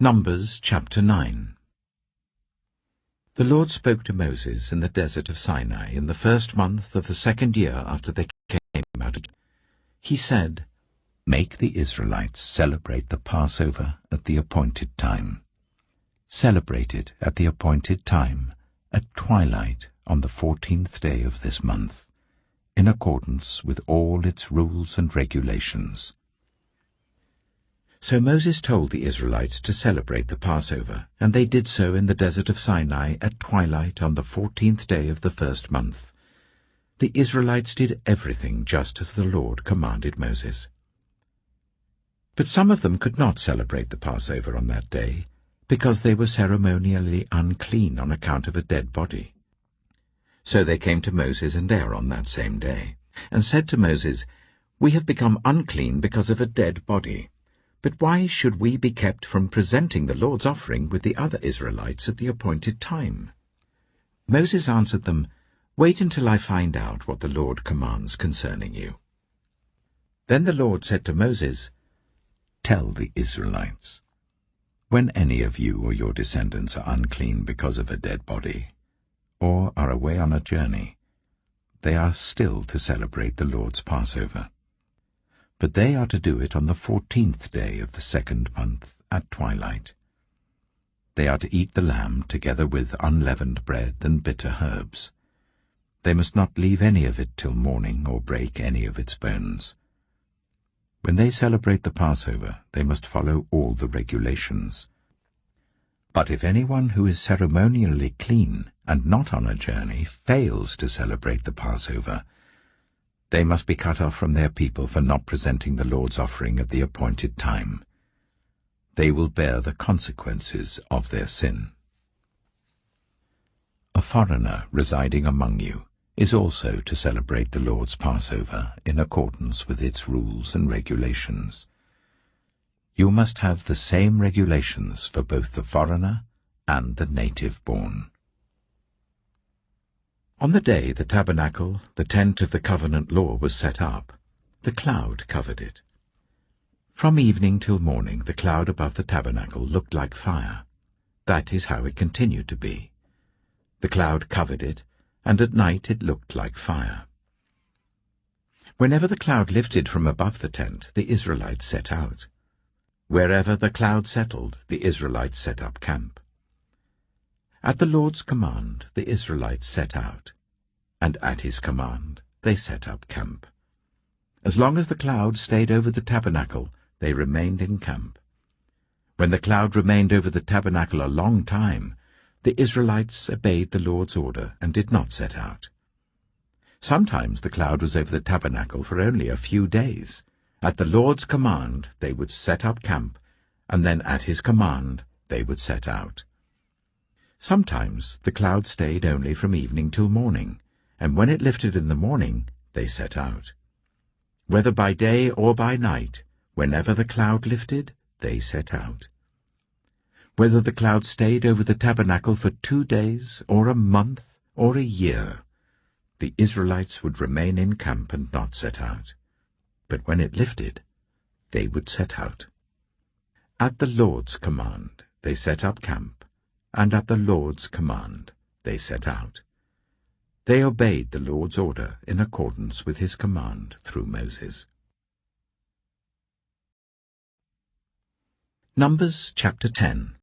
Numbers chapter 9. The Lord spoke to Moses in the desert of Sinai in the first month of the second year after they came out of Egypt. He said, "Make the Israelites celebrate the Passover at the appointed time. Celebrate it at the appointed time, at twilight on the 14th day of this month, in accordance with all its rules and regulations." So Moses told the Israelites to celebrate the Passover, and they did so in the desert of Sinai at twilight on the 14th day of the first month. The Israelites did everything just as the Lord commanded Moses. But some of them could not celebrate the Passover on that day, because they were ceremonially unclean on account of a dead body. So they came to Moses and Aaron that same day, and said to Moses, "We have become unclean because of a dead body. But why should we be kept from presenting the Lord's offering with the other Israelites at the appointed time?" Moses answered them, "Wait until I find out what the Lord commands concerning you." Then the Lord said to Moses, "Tell the Israelites, when any of you or your descendants are unclean because of a dead body, or are away on a journey, they are still to celebrate the Lord's Passover. But they are to do it on the 14th day of the second month at twilight. They are to eat the lamb together with unleavened bread and bitter herbs. They must not leave any of it till morning or break any of its bones. When they celebrate the Passover, they must follow all the regulations. But if anyone who is ceremonially clean and not on a journey fails to celebrate the Passover, they must be cut off from their people for not presenting the Lord's offering at the appointed time. They will bear the consequences of their sin. A foreigner residing among you is also to celebrate the Lord's Passover in accordance with its rules and regulations. You must have the same regulations for both the foreigner and the native-born. On the day the tabernacle, the tent of the covenant law, was set up, the cloud covered it. From evening till morning the cloud above the tabernacle looked like fire. That is how it continued to be. The cloud covered it, and at night it looked like fire. Whenever the cloud lifted from above the tent, the Israelites set out. Wherever the cloud settled, the Israelites set up camp. At the Lord's command, the Israelites set out, and at his command they set up camp. As long as the cloud stayed over the tabernacle, they remained in camp. When the cloud remained over the tabernacle a long time, the Israelites obeyed the Lord's order and did not set out. Sometimes the cloud was over the tabernacle for only a few days. At the Lord's command they would set up camp, and then at his command they would set out. Sometimes the cloud stayed only from evening till morning, and when it lifted in the morning, they set out. Whether by day or by night, whenever the cloud lifted, they set out. Whether the cloud stayed over the tabernacle for 2 days, or a month, or a year, the Israelites would remain in camp and not set out. But when it lifted, they would set out. At the Lord's command, they set up camp, and at the Lord's command they set out. They obeyed the Lord's order in accordance with his command through Moses. Numbers chapter 10.